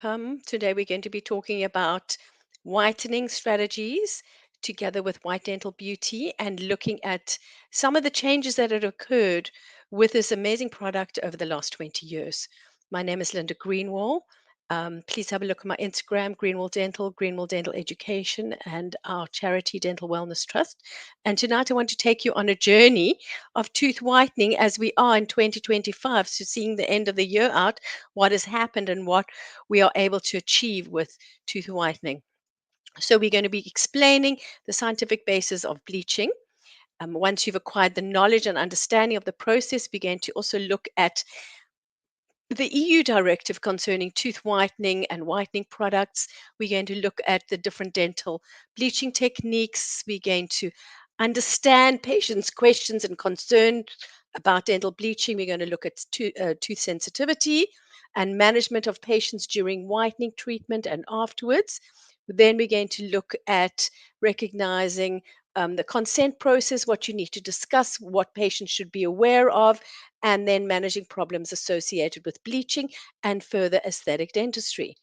Today we're going to be talking about whitening strategies together with White Dental Beauty and looking at some of the changes that had occurred with this amazing product over the last 20 years. My name is Linda Greenwall. Please have a look at my Instagram, Greenwall Dental Education, and our charity Dental Wellness Trust. And tonight I want to take you on a journey of tooth whitening as we are in 2025. So, seeing the end of the year out, what has happened and what we are able to achieve with tooth whitening. So, we're going to be explaining the scientific basis of bleaching. Once you've acquired the knowledge and understanding of the process, we're going to also look at the EU directive concerning tooth whitening and whitening products. We're going to look at the different dental bleaching techniques. We're going to understand patients' questions and concerns about dental bleaching. We're going to look at tooth sensitivity and management of patients during whitening treatment and afterwards. Then we're going to look at recognizing the consent process, what you need to discuss, what patients should be aware of, and then managing problems associated with bleaching and further aesthetic dentistry.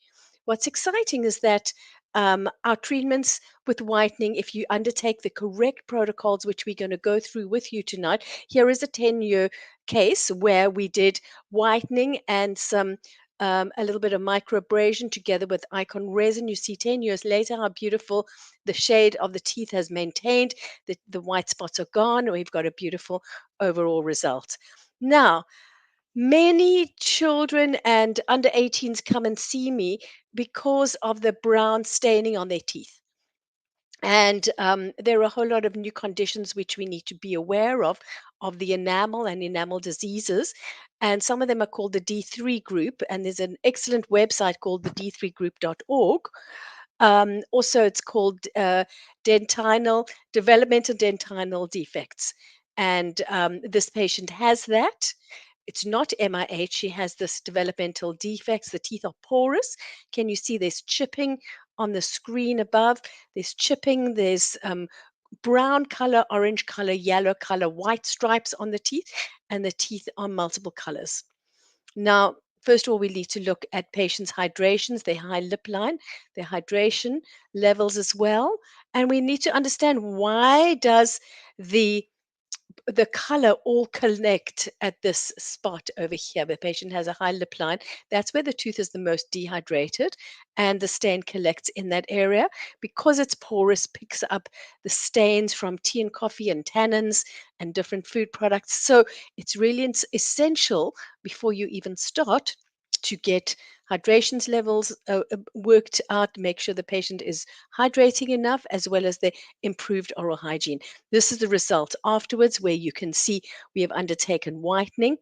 What's exciting is that our treatments with whitening, if you undertake the correct protocols, which we're going to go through with you tonight, here is a 10-year case where we did whitening and some. A little bit of microabrasion together with icon resin. You see 10 years later how beautiful the shade of the teeth has maintained. The white spots are gone. And we've got a beautiful overall result. Now, many children and under 18s come and see me because of the brown staining on their teeth. And there are a whole lot of new conditions which we need to be aware of the enamel and enamel diseases. And some of them are called the D3 group. And there's an excellent website called the d3group.org. Also, it's called dentinal developmental dentinal defects. And this patient has that. It's not MIH. She has this developmental defects. The teeth are porous. Can you see there's chipping on the screen above? There's chipping. There's brown color, orange color, yellow color, white stripes on the teeth, and the teeth are multiple colors. Now, first of all, we need to look at patients' hydrations, their high lip line, their hydration levels as well. And we need to understand why does the color all connect at this spot over here. The patient has a high lip line. That's where the tooth is the most dehydrated, and the stain collects in that area because it's porous, picks up the stains from tea and coffee and tannins and different food products. So it's really essential before you even start to get hydrations levels worked out, make sure the patient is hydrating enough, as well as the improved oral hygiene. This is the result afterwards, where you can see we have undertaken whitening.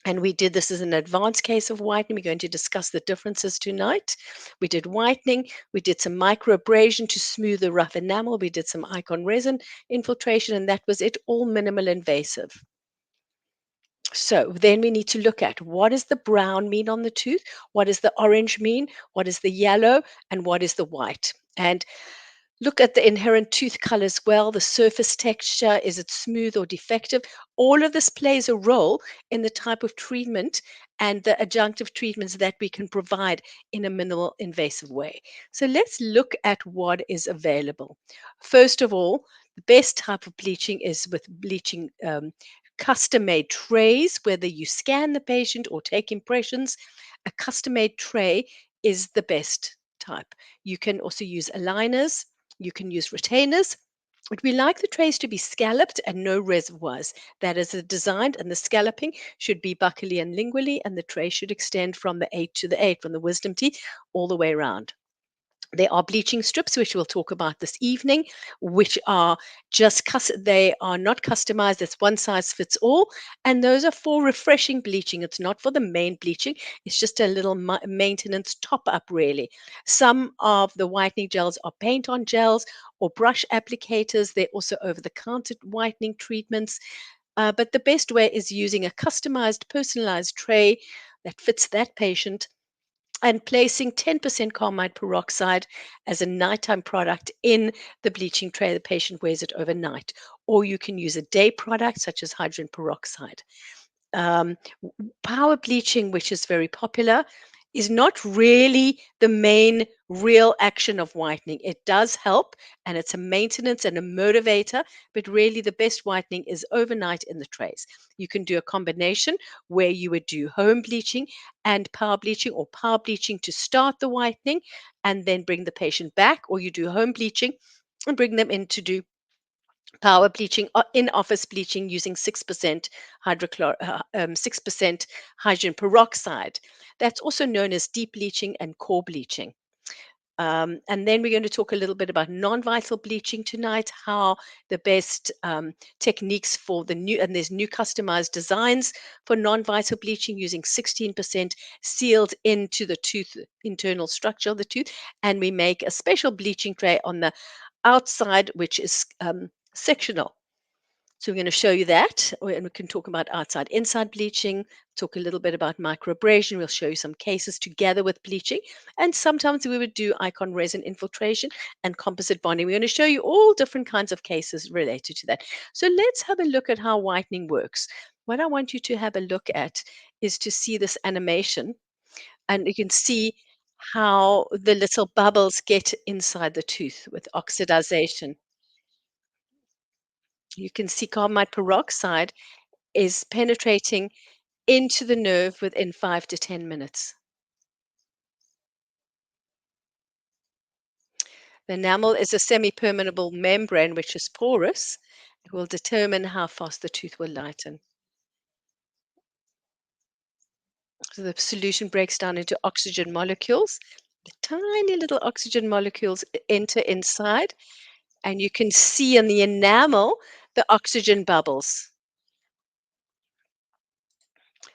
And we did this as an advanced case of whitening. We're going to discuss the differences tonight. We did whitening. We did some microabrasion to smooth the rough enamel. We did some icon resin infiltration, and that was it, all minimal invasive. So then we need to look at what does the brown mean on the tooth? What does the orange mean? What is the yellow? And what is the white? And look at the inherent tooth color as well, the surface texture, is it smooth or defective? All of this plays a role in the type of treatment and the adjunctive treatments that we can provide in a minimal invasive way. So let's look at what is available. First of all, the best type of bleaching is with bleaching custom made trays, whether you scan the patient or take impressions. A custom made tray is the best type. You can also use aligners, you can use retainers. But we like the trays to be scalloped and no reservoirs. That is designed, and the scalloping should be buccally and lingually, and the tray should extend from the 8 to the 8, from the wisdom teeth all the way around. There are bleaching strips, which we'll talk about this evening, which are they are not customized. It's one size fits all. And those are for refreshing bleaching. It's not for the main bleaching. It's just a little maintenance top up, really. Some of the whitening gels are paint on gels or brush applicators. They're also over the counter whitening treatments. But the best way is using a customized, personalized tray that fits that patient, and placing 10% carmine peroxide as a nighttime product in the bleaching tray. The patient wears it overnight. Or you can use a day product such as hydrogen peroxide. Power bleaching, which is very popular, is not really the main real action of whitening. It does help and it's a maintenance and a motivator, but really the best whitening is overnight in the trays. You can do a combination where you would do home bleaching and power bleaching, or power bleaching to start the whitening and then bring the patient back, or you do home bleaching and bring them in to do power bleaching, in office bleaching using 6% hydrogen peroxide. That's also known as deep bleaching and core bleaching. And then we're going to talk a little bit about non-vital bleaching tonight, how the best techniques for the new, and there's new customized designs for non-vital bleaching using 16% sealed into the tooth, internal structure of the tooth. And we make a special bleaching tray on the outside, which is sectional. So we're going to show you that, and we can talk about outside inside bleaching, talk a little bit about microabrasion. We'll show you some cases together with bleaching. And sometimes we would do icon resin infiltration and composite bonding. We're going to show you all different kinds of cases related to that. So let's have a look at how whitening works. What I want you to have a look at is to see this animation, and you can see how the little bubbles get inside the tooth with oxidization. You can see carbamide peroxide is penetrating into the nerve within 5 to 10 minutes. The enamel is a semi-permeable membrane which is porous. It will determine how fast the tooth will lighten. So the solution breaks down into oxygen molecules. The tiny little oxygen molecules enter inside, and you can see in the enamel the oxygen bubbles.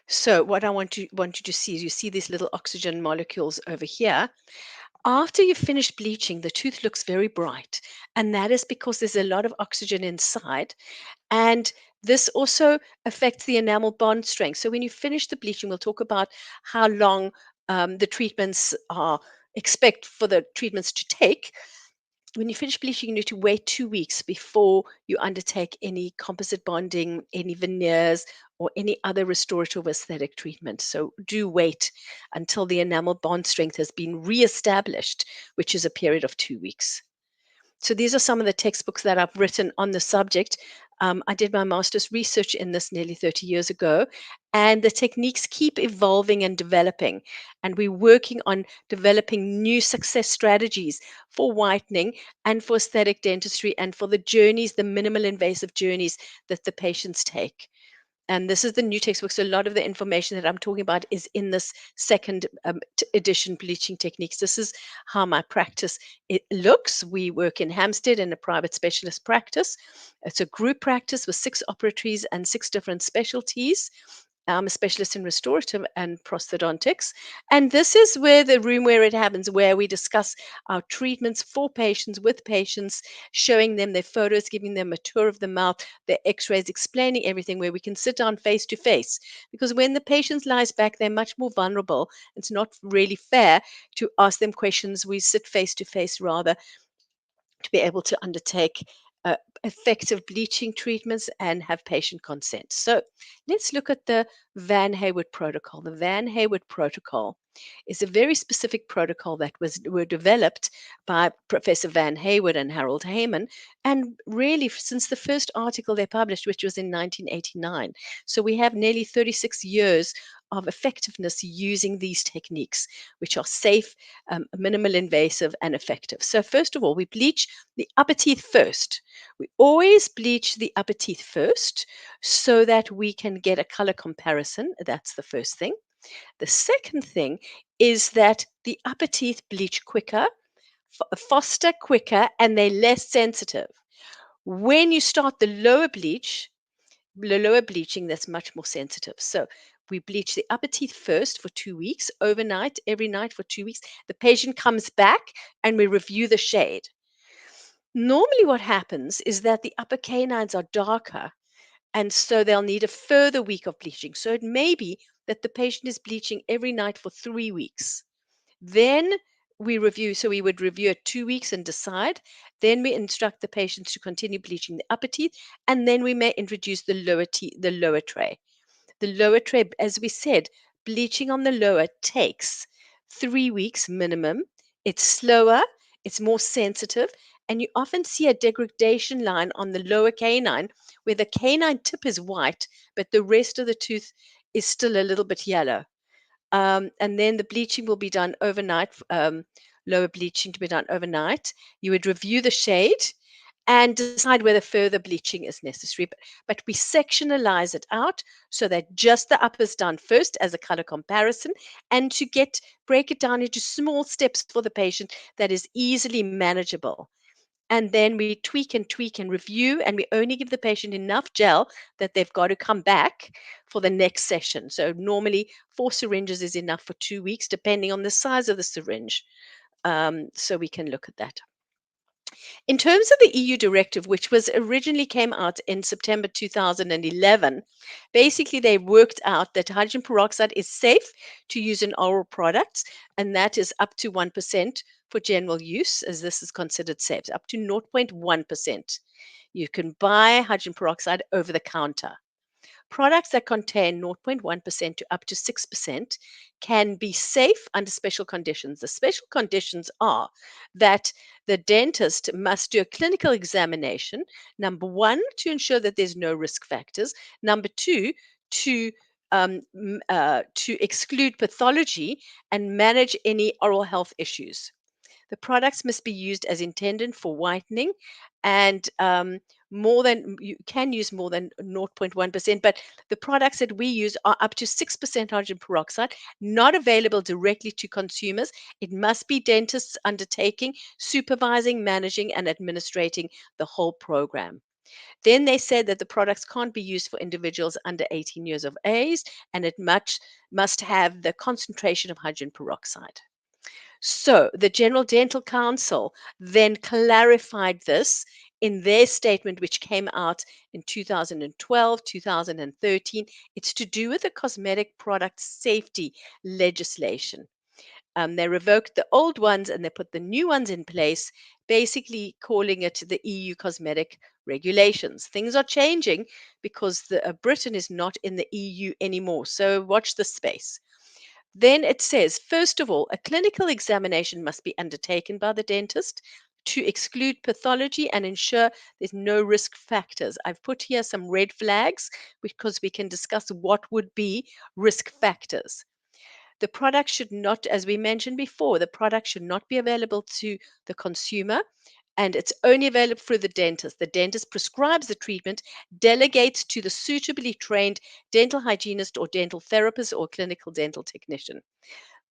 So what I want you to see is you see these little oxygen molecules over here. After you finish bleaching, the tooth looks very bright, and that is because there's a lot of oxygen inside. And this also affects the enamel bond strength. So when you finish the bleaching, we'll talk about how long the treatments are expect for the treatments to take. When you finish bleaching, you need to wait 2 weeks before you undertake any composite bonding, any veneers, or any other restorative aesthetic treatment. So do wait until the enamel bond strength has been reestablished, which is a period of 2 weeks. So these are some of the textbooks that I've written on the subject. I did my master's research in this nearly 30 years ago, and the techniques keep evolving and developing. And we're working on developing new success strategies for whitening and for aesthetic dentistry and for the journeys, the minimal invasive journeys that the patients take. And this is the new textbook. So a lot of the information that I'm talking about is in this second edition, bleaching techniques. This is how my practice it looks. We work in Hampstead in a private specialist practice. It's a group practice with 6 operatories and 6 different specialties. I'm a specialist in restorative and prosthodontics. And this is where the room where it happens, where we discuss our treatments for patients, with patients, showing them their photos, giving them a tour of the mouth, their x-rays, explaining everything, where we can sit down face to face. Because when the patient lies back, they're much more vulnerable. It's not really fair to ask them questions. We sit face to face rather to be able to undertake effective bleaching treatments and have patient consent. So let's look at the Van Hayward protocol. The Van Hayward protocol is a very specific protocol that were developed by Professor Van Hayward and Harold Heyman, and really since the first article they published, which was in 1989. So we have nearly 36 years of effectiveness using these techniques, which are safe, minimal invasive, and effective. So first of all, we bleach the upper teeth first. We always bleach the upper teeth first so that we can get a color comparison. That's the first thing. The second thing is that the upper teeth bleach quicker, faster, quicker, and they're less sensitive. When you start the lower bleaching, that's much more sensitive. So we bleach the upper teeth first for 2 weeks, overnight, every night for 2 weeks. The patient comes back and we review the shade. Normally, what happens is that the upper canines are darker, and so they'll need a further week of bleaching. So it may be that the patient is bleaching every night for 3 weeks. Then we review, so we would review at 2 weeks and decide. Then we instruct the patients to continue bleaching the upper teeth, and then we may introduce the lower tray. The lower tray, as we said, bleaching on the lower takes 3 weeks minimum. It's slower, it's more sensitive, and you often see a degradation line on the lower canine where the canine tip is white, but the rest of the tooth is still a little bit yellow. And then the bleaching will be done overnight, lower bleaching to be done overnight. You would review the shade and decide whether further bleaching is necessary. But we sectionalize it out so that just the upper is done first as a color comparison, and to break it down into small steps for the patient that is easily manageable. And then we tweak and review, and we only give the patient enough gel that they've got to come back for the next session. So normally 4 syringes is enough for 2 weeks, depending on the size of the syringe. So we can look at that. In terms of the EU directive, which was originally came out in September 2011, basically they worked out that hydrogen peroxide is safe to use in oral products, and that is up to 1% for general use, as this is considered safe, up to 0.1%. You can buy hydrogen peroxide over the counter. Products that contain 0.1% to up to 6% can be safe under special conditions. The special conditions are that the dentist must do a clinical examination, number one, to ensure that there's no risk factors, number two, to to exclude pathology and manage any oral health issues. The products must be used as intended for whitening, and more than you can use more than 0.1%, but the products that we use are up to 6% hydrogen peroxide, not available directly to consumers. It must be dentists undertaking, supervising, managing, and administrating the whole program. Then they said that the products can't be used for individuals under 18 years of age, and it must have the concentration of hydrogen peroxide. So the General Dental Council then clarified this in their statement, which came out in 2012, 2013. It's to do with the cosmetic product safety legislation. They revoked the old ones and they put the new ones in place, basically calling it the EU cosmetic regulations. Things are changing because Britain is not in the EU anymore. So watch the space. Then it says, first of all, a clinical examination must be undertaken by the dentist to exclude pathology and ensure there's no risk factors. I've put here some red flags because we can discuss what would be risk factors. The product should not, as we mentioned before, the product should not be available to the consumer, and it's only available through the dentist. The dentist prescribes the treatment, delegates to the suitably trained dental hygienist or dental therapist or clinical dental technician.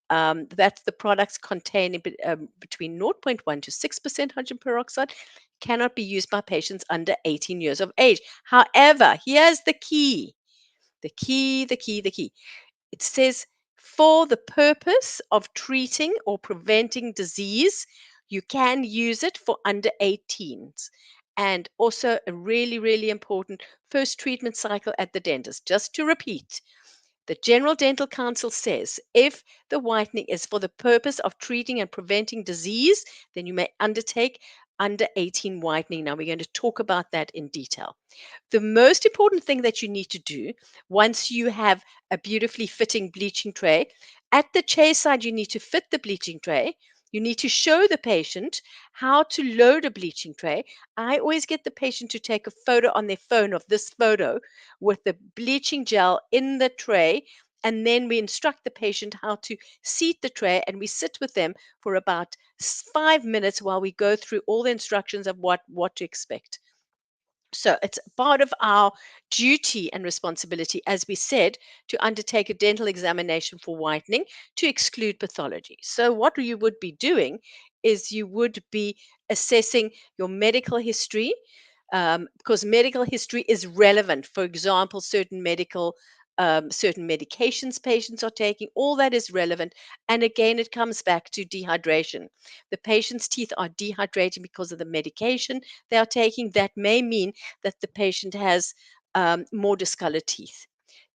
That's the products containing between zero point 0.1 to 6% hydrogen peroxide cannot be used by patients under 18 years of age. However, here's the key. The key. It says, for the purpose of treating or preventing disease, you can use it for under 18s. And also a really, really important first treatment cycle at the dentist. Just to repeat, the General Dental Council says if the whitening is for the purpose of treating and preventing disease, then you may undertake under 18 whitening. Now, we're going to talk about that in detail. The most important thing that you need to do once you have a beautifully fitting bleaching tray, at the chair side, you need to fit the bleaching tray. You need to show the patient how to load a bleaching tray. I always get the patient to take a photo on their phone of this photo with the bleaching gel in the tray. And then we instruct the patient how to seat the tray, and we sit with them for about 5 minutes while we go through all the instructions of what to expect. So it's part of our duty and responsibility, as we said, to undertake a dental examination for whitening to exclude pathology. So what you would be doing is you would be assessing your medical history, because medical history is relevant. For example, certain medications patients are taking, all that is relevant. And again, it comes back to dehydration. The patient's teeth are dehydrating because of the medication they are taking. That may mean that the patient has more discolored teeth.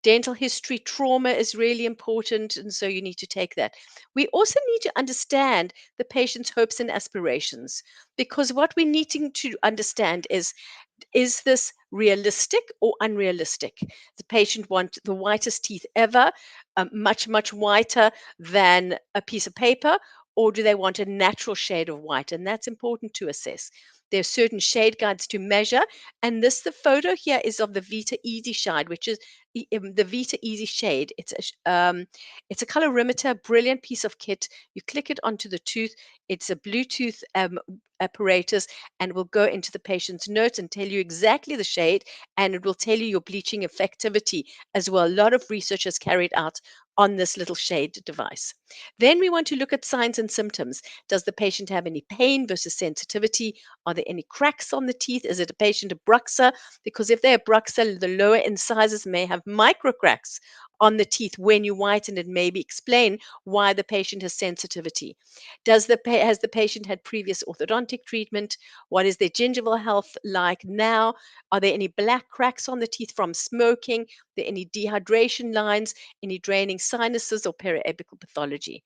Dental history, trauma is really important, and so you need to take that. We also need to understand the patient's hopes and aspirations, because what we needing to understand is this realistic or unrealistic? The patient wants the whitest teeth ever, much, much whiter than a piece of paper, or do they want a natural shade of white? And that's important to assess. There's certain shade guides to measure, and the photo here is of the Vita Easy Shade, which is the Vita Easy Shade. It's a colorimeter, brilliant piece of kit. You click it onto the tooth. It's a Bluetooth apparatus, and will go into the patient's notes and tell you exactly the shade, and it will tell you your bleaching effectivity as well. A lot of research is carried out on this little shade device. Then we want to look at signs and symptoms. Does the patient have any pain versus sensitivity? Are there any cracks on the teeth? Is it a patient of bruxa? Because if they're bruxa, the lower incisors may have micro cracks on the teeth when you whiten it, maybe explain why the patient has sensitivity. Has the patient had previous orthodontic treatment? What is their gingival health like now? Are there any black cracks on the teeth from smoking? Are there any dehydration lines, any draining sinuses or periapical pathology?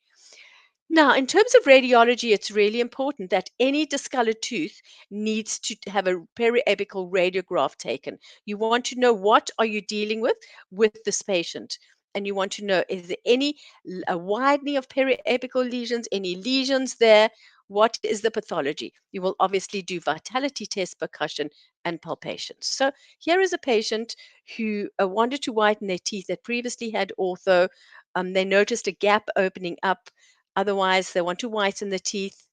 Now, in terms of radiology, it's really important that any discolored tooth needs to have a periapical radiograph taken. You want to know what are you dealing with this patient, and you want to know, is there any a widening of periapical lesions, any lesions there? What is the pathology? You will obviously do vitality test, percussion, and palpation. So here is a patient who wanted to whiten their teeth that previously had ortho. They noticed a gap opening up. Otherwise, they want to whiten the teeth.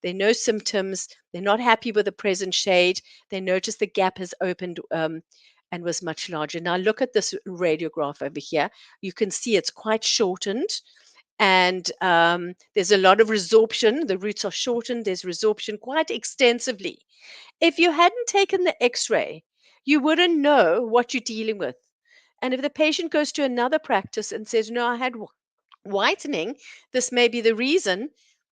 There are no symptoms. They're not happy with the present shade. They notice the gap has opened and was much larger. Now, look at this radiograph over here. You can see it's quite shortened, and there's a lot of resorption. The roots are shortened. There's resorption quite extensively. If you hadn't taken the x ray, you wouldn't know what you're dealing with. And if the patient goes to another practice and says, "No, I had whitening," this may be the reason.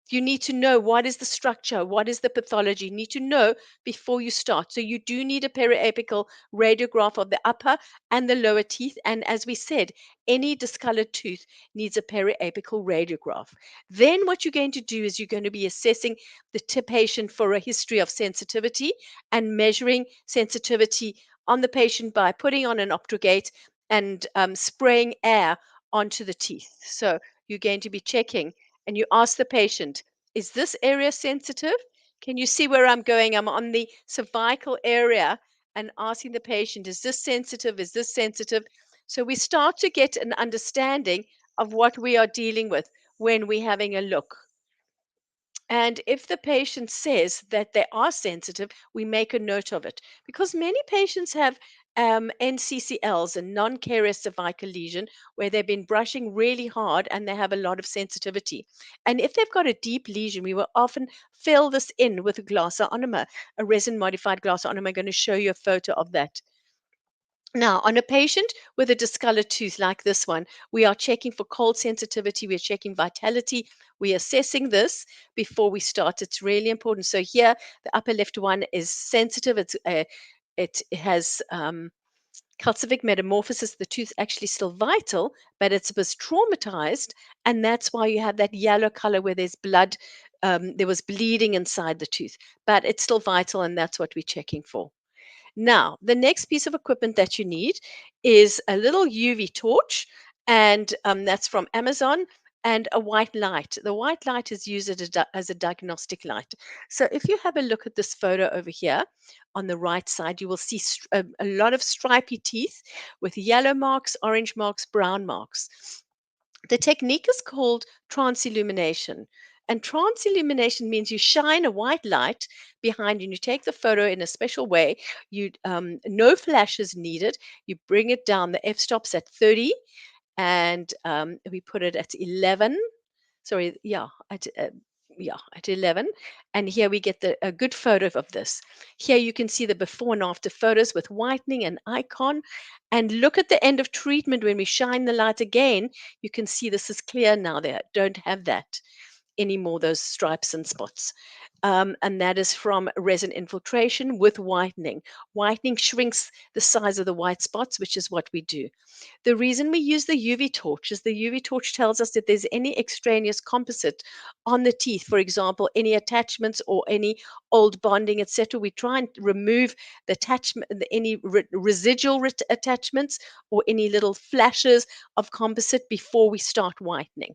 You need to know what is the structure, what is the pathology. You need to know before you start. So you do need a periapical radiograph of the upper and the lower teeth. And as we said, any discolored tooth needs a periapical radiograph. Then what you're going to do is you're going to be assessing the patient for a history of sensitivity and measuring sensitivity on the patient by putting on an Optident and spraying air onto the teeth. So you're going to be checking, and you ask the patient, is this area sensitive? Can you see where I'm going? I'm on the cervical area and asking the patient, is this sensitive? Is this sensitive? So we start to get an understanding of what we are dealing with when we're having a look. And if the patient says that they are sensitive, we make a note of it, because many patients have NCCLs, and non-carious cervical lesion, where they've been brushing really hard and they have a lot of sensitivity. And if they've got a deep lesion, we will often fill this in with a glass ionomer, a resin modified glass ionomer. I'm going to show you a photo of that. Now, on a patient with a discolored tooth like this one, we are checking for cold sensitivity, we're checking vitality, we're assessing this before we start. It's really important. So here, the upper left one is sensitive. It has calcific metamorphosis. The tooth actually still vital, but it was traumatized, and that's why you have that yellow color where there's blood. There was bleeding inside the tooth, but it's still vital, and that's what we're checking for. Now, the next piece of equipment that you need is a little UV torch, and that's from Amazon, and a white light. The white light is used as a diagnostic light. So, if you have a look at this photo over here on the right side, you will see a lot of stripy teeth with yellow marks, orange marks, brown marks. The technique is called transillumination. And transillumination means you shine a white light behind you, and you take the photo in a special way. You No flash is needed. You bring it down. The f-stop's at 30, and we put it at 11. Sorry, yeah, at 11. And here we get a good photo of this. Here you can see the before and after photos with whitening and icon. And look at the end of treatment when we shine the light again. You can see this is clear now. They don't have that. any more of those stripes and spots. And that is from resin infiltration with whitening. Whitening shrinks the size of the white spots, which is what we do. The reason we use the UV torch is the UV torch tells us if there's any extraneous composite on the teeth, for example, any attachments or any old bonding, etc. We try and remove the attachment, any residual attachments or any little flashes of composite before we start whitening.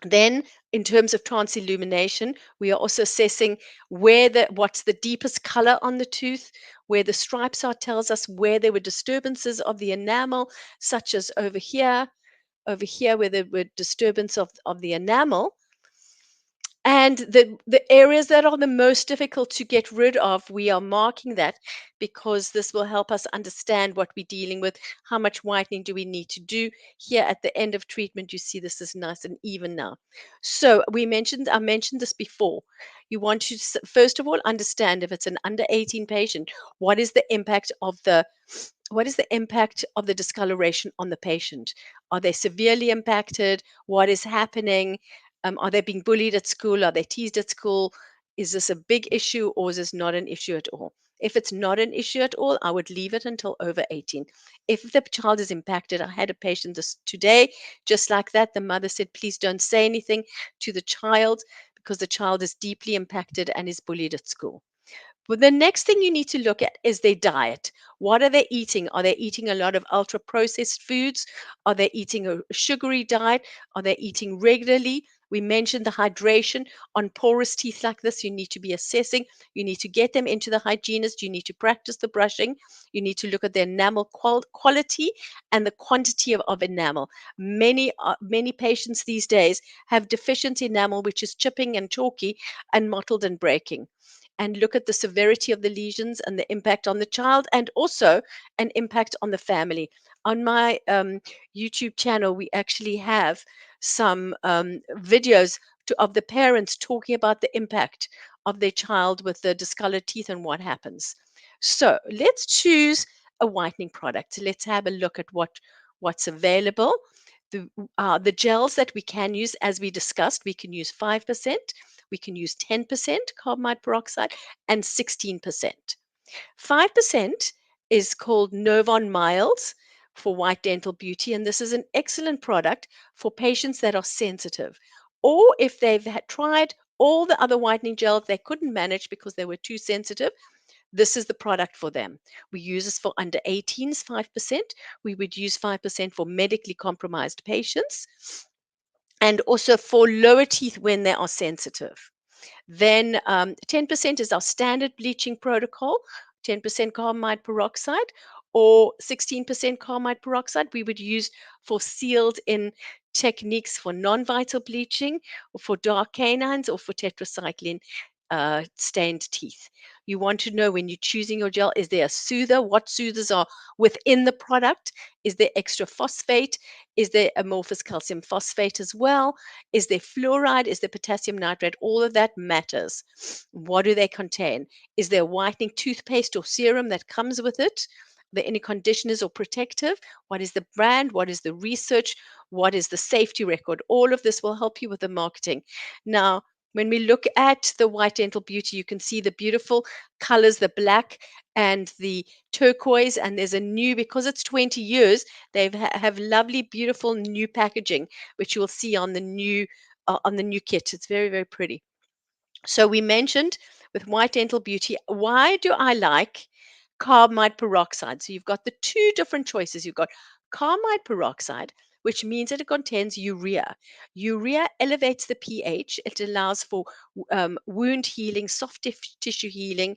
Then, in terms of transillumination, we are also assessing what's the deepest color on the tooth. Where the stripes are tells us where there were disturbances of the enamel, such as over here where there were disturbance of the enamel. And the areas that are the most difficult to get rid of, we are marking that because this will help us understand what we're dealing with. How much whitening do we need to do? Here at the end of treatment, you see this is nice and even now. So I mentioned this before. You want to first of all understand if it's an under 18 patient, what is the impact of the discoloration on the patient? Are they severely impacted? What is happening? Are they being bullied at school? Are they teased at school? Is this a big issue or is this not an issue at all? If it's not an issue at all, I would leave it until over 18. If the child is impacted, I had a patient today, just like that. The mother said, please don't say anything to the child because the child is deeply impacted and is bullied at school. Well, the next thing you need to look at is their diet. What are they eating? Are they eating a lot of ultra processed foods? Are they eating a sugary diet? Are they eating regularly? We mentioned the hydration. On porous teeth like this, you need to be assessing. You need to get them into the hygienist. You need to practice the brushing. You need to look at the enamel quality and the quantity of enamel. Many patients these days have deficient enamel, which is chipping and chalky and mottled and breaking, and look at the severity of the lesions and the impact on the child and also an impact on the family. On my YouTube channel, we actually have some videos of the parents talking about the impact of their child with the discolored teeth and what happens. So let's choose a whitening product. Let's have a look at what's available. The gels that we can use, as we discussed, we can use 5%, we can use 10% carbamide peroxide, and 16%. 5% is called Novon Miles for White Dental Beauty, and this is an excellent product for patients that are sensitive, or if they've tried all the other whitening gels they couldn't manage because they were too sensitive. This is the product for them. We use this for under 18s, 5%. We would use 5% for medically compromised patients and also for lower teeth when they are sensitive. Then 10% is our standard bleaching protocol, 10% carbamide peroxide or 16% carbamide peroxide we would use for sealed in techniques for non-vital bleaching or for dark canines or for tetracycline stained teeth. You want to know when you're choosing your gel, is there a soother? What soothers are within the product? Is there extra phosphate? Is there amorphous calcium phosphate as well? Is there fluoride? Is there potassium nitrate? All of that matters. What do they contain? Is there a whitening toothpaste or serum that comes with it? Are there any conditioners or protective? What is the brand? What is the research? What is the safety record? All of this will help you with the marketing. Now, when we look at the White Dental Beauty, you can see the beautiful colors, the black and the turquoise. And there's a new, because it's 20 years, they have lovely, beautiful new packaging, which you will see on the new kit. It's very, very pretty. So we mentioned with White Dental Beauty, why do I like carbamide peroxide? So you've got the two different choices. You've got carbamide peroxide, which means that it contains urea. Urea elevates the pH. It allows for wound healing, soft tissue healing,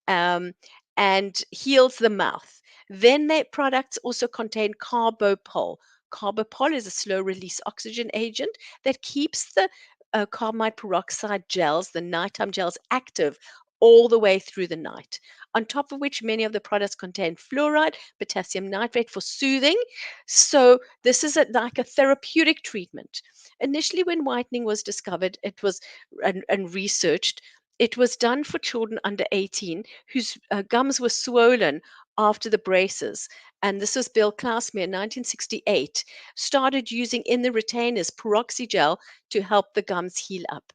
um, and heals the mouth. Then their products also contain carbopol. Carbopol is a slow release oxygen agent that keeps the carbamide peroxide gels, the nighttime gels, active all the way through the night. On top of which, many of the products contain fluoride, potassium nitrate for soothing. So, this is like a therapeutic treatment. Initially, when whitening was discovered, it was and researched. It was done for children under 18 whose gums were swollen after the braces. and this was Bill Klausmer in 1968, started using in the retainers peroxygel to help the gums heal up.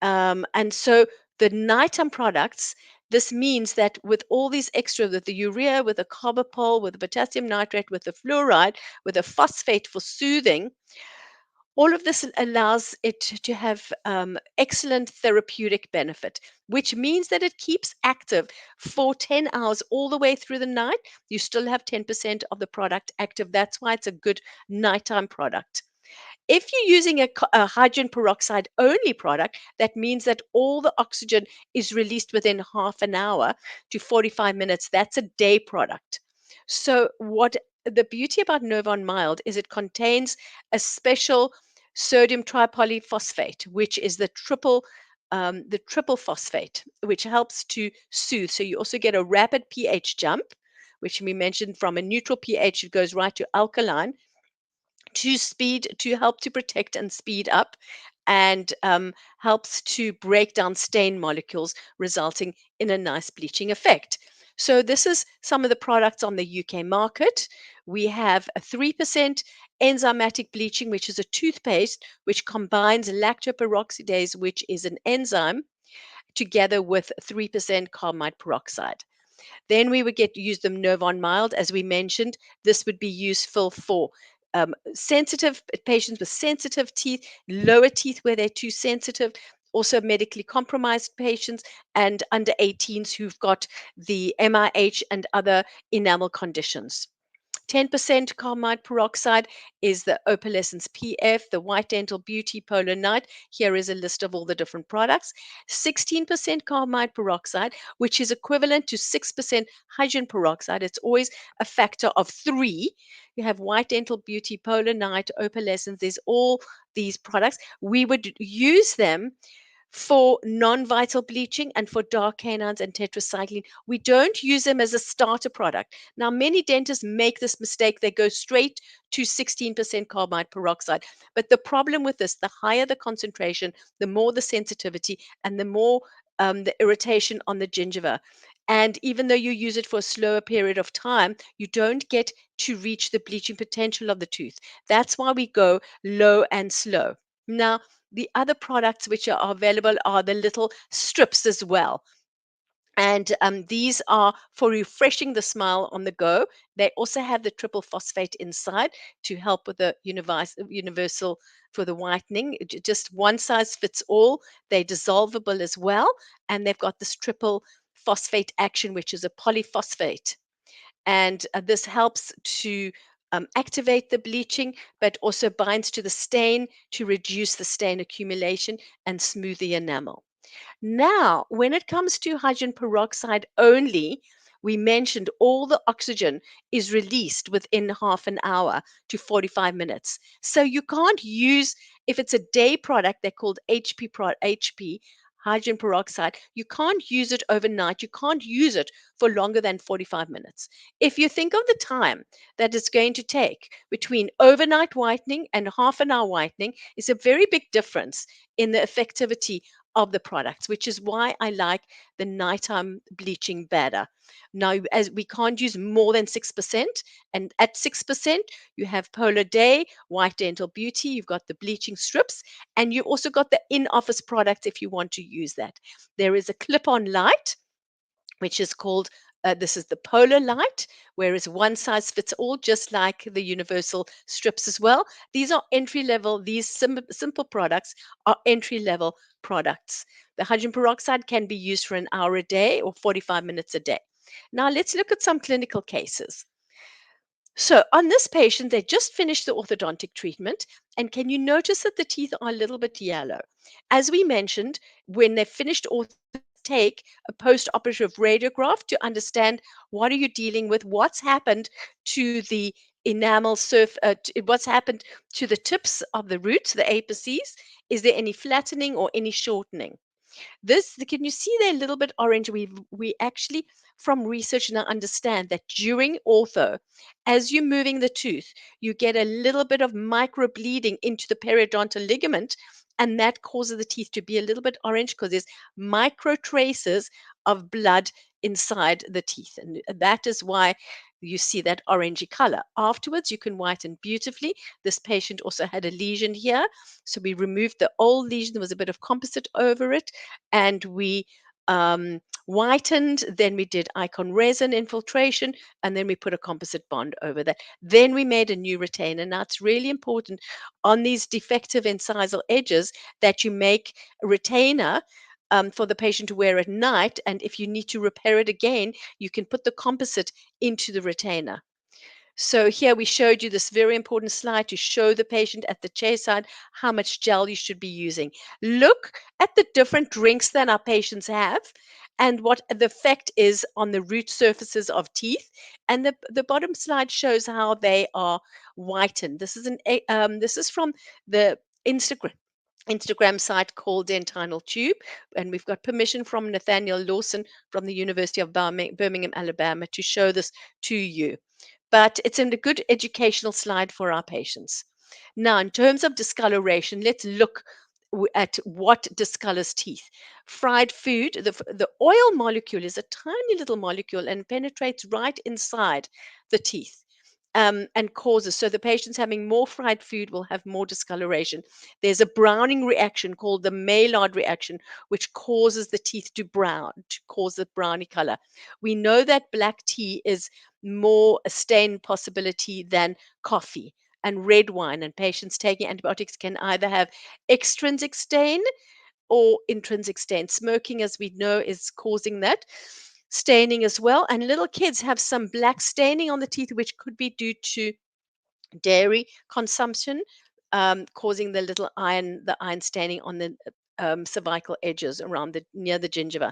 And so the nighttime products, this means that with all these extra, with the urea, with the carbapol, with the potassium nitrate, with the fluoride, with the phosphate for soothing, all of this allows it to have excellent therapeutic benefit, which means that it keeps active for 10 hours all the way through the night. You still have 10% of the product active. That's why it's a good nighttime product. If you're using a hydrogen peroxide only product, that means that all the oxygen is released within half an hour to 45 minutes. That's a day product. So, what the beauty about Novon Mild is it contains a special sodium tripolyphosphate, which is the triple phosphate, which helps to soothe. So you also get a rapid pH jump, which we mentioned from a neutral pH, it goes right to alkaline to help to protect and speed up and helps to break down stain molecules, resulting in a nice bleaching effect. So, this is some of the products on the UK market. We have a 3% enzymatic bleaching, which is a toothpaste which combines lactoperoxidase, which is an enzyme, together with 3% carmine peroxide. Then we would get use the Novon Mild, as we mentioned. This would be useful for sensitive patients with sensitive teeth, lower teeth where they're too sensitive, also medically compromised patients, and under 18s who've got the MIH and other enamel conditions. 10% carmine peroxide is the Opalescence PF, the White Dental Beauty Polar Night. Here is a list of all the different products. 16% carmine peroxide, which is equivalent to 6% hydrogen peroxide. It's always a factor of 3. You have White Dental Beauty Polar Night, Opalescence. There's all these products. We would use them for non-vital bleaching and for dark canines and tetracycline. We don't use them as a starter product. Now, many dentists make this mistake. They go straight to 16% carbide peroxide. But the problem with this, the higher the concentration, the more the sensitivity and the more the irritation on the gingiva. And even though you use it for a slower period of time, you don't get to reach the bleaching potential of the tooth. That's why we go low and slow. Now, the other products which are available are the little strips as well. And these are for refreshing the smile on the go. They also have the triple phosphate inside to help with the universal for the whitening. Just one size fits all. They're dissolvable as well. And they've got this triple phosphate action, which is a polyphosphate. And this helps to activate the bleaching, but also binds to the stain to reduce the stain accumulation and smooth the enamel. Now, when it comes to hydrogen peroxide only, we mentioned all the oxygen is released within half an hour to 45 minutes. So you can't use, if it's a day product, they're called HP, hydrogen peroxide, you can't use it overnight. You can't use it for longer than 45 minutes. If you think of the time that it's going to take between overnight whitening and half an hour whitening, is a very big difference in the effectivity of the products, which is why I like the nighttime bleaching better. Now, as we can't use more than 6%, and at 6%, you have Polar Day, White Dental Beauty, you've got the bleaching strips, and you also got the in office products if you want to use that. There is a clip on light, which is called this is the polar light, whereas one size fits all, just like the universal strips as well. These are entry level, these simple products are entry level products. The hydrogen peroxide can be used for an hour a day or 45 minutes a day. Now, let's look at some clinical cases. So, on this patient, they just finished the orthodontic treatment. And can you notice that the teeth are a little bit yellow? As we mentioned, when they finished ortho, take a post-operative radiograph to understand what are you dealing with, what's happened to the enamel what's happened to the tips of the roots, the apices. Is there any flattening or any shortening? This, can you see they're a little bit orange? We actually, from research now, understand that during ortho, as you're moving the tooth, you get a little bit of micro bleeding into the periodontal ligament, and that causes the teeth to be a little bit orange because there's micro traces of blood inside the teeth. And that is why You see that orangey color. Afterwards, you can whiten beautifully. This patient also had a lesion here. So we removed the old lesion. There was a bit of composite over it. And we whitened. Then we did icon resin infiltration. And then we put a composite bond over that. Then we made a new retainer. Now, it's really important on these defective incisal edges that you make a retainer for the patient to wear at night. And if you need to repair it again, you can put the composite into the retainer. So here we showed you this very important slide to show the patient at the chair side how much gel you should be using. Look at the different drinks that our patients have and what the effect is on the root surfaces of teeth. And the bottom slide shows how they are whitened. This is from the Instagram site called Dentinal Tube, and we've got permission from Nathaniel Lawson from the University of Birmingham, Alabama, to show this to you. But it's in a good educational slide for our patients. Now, in terms of discoloration, let's look at what discolors teeth. Fried food, the oil molecule is a tiny little molecule and penetrates right inside the teeth. And causes. So the patients having more fried food will have more discoloration. There's a browning reaction called the Maillard reaction, which causes the teeth to brown, to cause the browny color. We know that black tea is more a stain possibility than coffee and red wine. And patients taking antibiotics can either have extrinsic stain or intrinsic stain. Smoking, as we know, is causing that staining as well. And little kids have some black staining on the teeth, which could be due to dairy consumption, causing the iron staining on the cervical edges around the near the gingiva.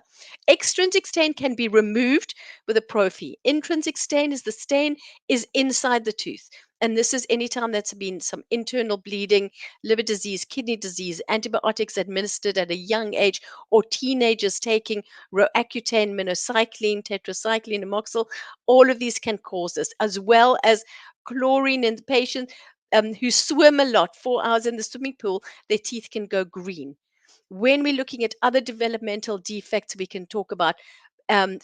Extrinsic stain can be removed with a prophy. Intrinsic stain is the stain is inside the tooth. And this is anytime that's been some internal bleeding, liver disease, kidney disease, antibiotics administered at a young age, or teenagers taking Roaccutane, minocycline, tetracycline, amoxil. All of these can cause this, as well as chlorine in the patient who swim a lot, 4 hours in the swimming pool, their teeth can go green. When we're looking at other developmental defects, we can talk about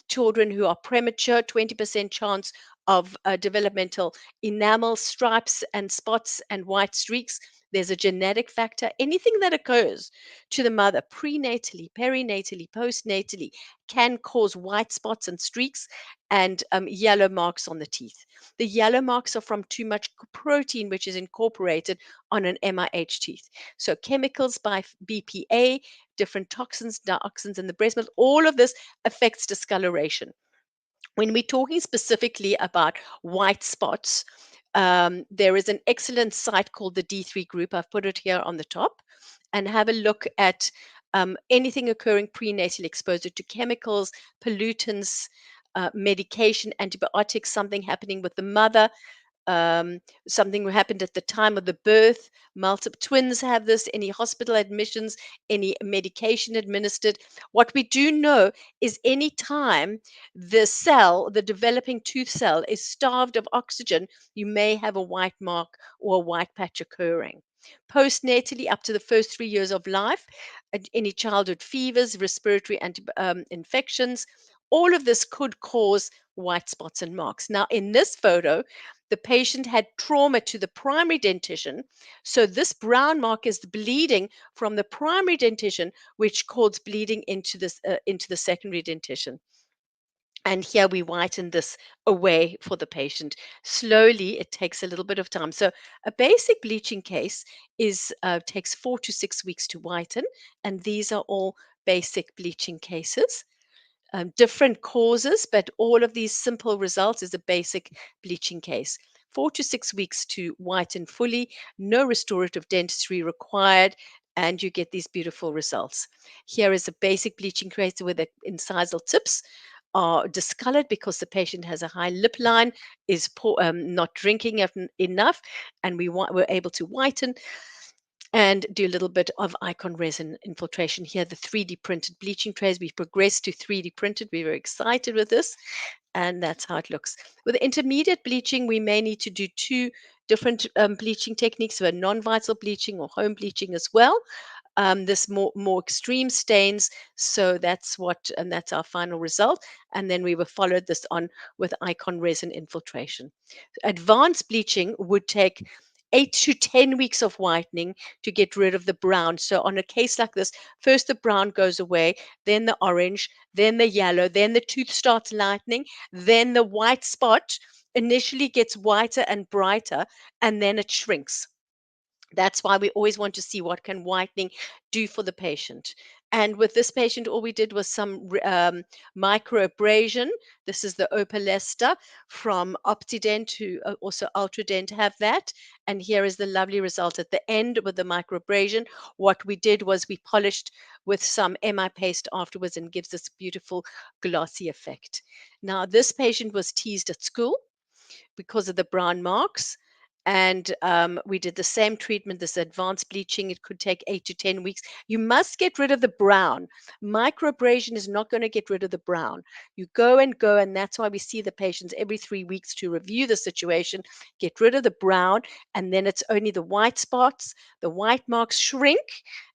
children who are premature, 20% chance of developmental enamel stripes and spots and white streaks. There's a genetic factor. Anything that occurs to the mother prenatally, perinatally, postnatally can cause white spots and streaks and yellow marks on the teeth. The yellow marks are from too much protein, which is incorporated on an MIH teeth. So chemicals by BPA, different toxins, dioxins in the breast milk, all of this affects discoloration. When we're talking specifically about white spots, there is an excellent site called the D3 Group. I've put it here on the top, and have a look at anything occurring prenatal exposure to chemicals, pollutants, medication, antibiotics, something happening with the mother, something happened at the time of the birth. Multiple twins have this, any hospital admissions, any medication administered. What we do know is any time the developing tooth cell, is starved of oxygen, you may have a white mark or a white patch occurring. Postnatally, up to the first 3 years of life, any childhood fevers, respiratory infections, all of this could cause white spots and marks. Now, in this photo, the patient had trauma to the primary dentition. So this brown mark is the bleeding from the primary dentition, which caused bleeding into the secondary dentition. And here we whiten this away for the patient. Slowly, it takes a little bit of time. So a basic bleaching case is takes 4 to 6 weeks to whiten, and these are all basic bleaching cases. Different causes, but all of these simple results is a basic bleaching case. 4 to 6 weeks to whiten fully, no restorative dentistry required, and you get these beautiful results. Here is a basic bleaching case where the incisal tips are discolored because the patient has a high lip line, is not drinking enough, and we're able to whiten and do a little bit of icon resin infiltration. Here, the 3D printed bleaching trays. We've progressed to 3D printed. We're very excited with this, and that's how it looks. With intermediate bleaching, we may need to do two different bleaching techniques, so non-vital bleaching or home bleaching as well. this more extreme stains. So that's our final result. And then we were followed this on with icon resin infiltration. Advanced bleaching would take 8 to 10 weeks of whitening to get rid of the brown. So on a case like this, first the brown goes away, then the orange, then the yellow, then the tooth starts lightening, then the white spot initially gets whiter and brighter, and then it shrinks. That's why we always want to see what can whitening do for the patient. And with this patient, all we did was some microabrasion. This is the Opalesta from Optident, who also Ultradent have that. And here is the lovely result at the end with the microabrasion. What we did was we polished with some MI paste afterwards and gives this beautiful glossy effect. Now, this patient was teased at school because of the brown marks. And we did the same treatment, this advanced bleaching. It could take 8 to 10 weeks. You must get rid of the brown. Microabrasion is not going to get rid of the brown. You go and go, and that's why we see the patients every 3 weeks to review the situation, get rid of the brown, and then it's only the white spots, the white marks shrink,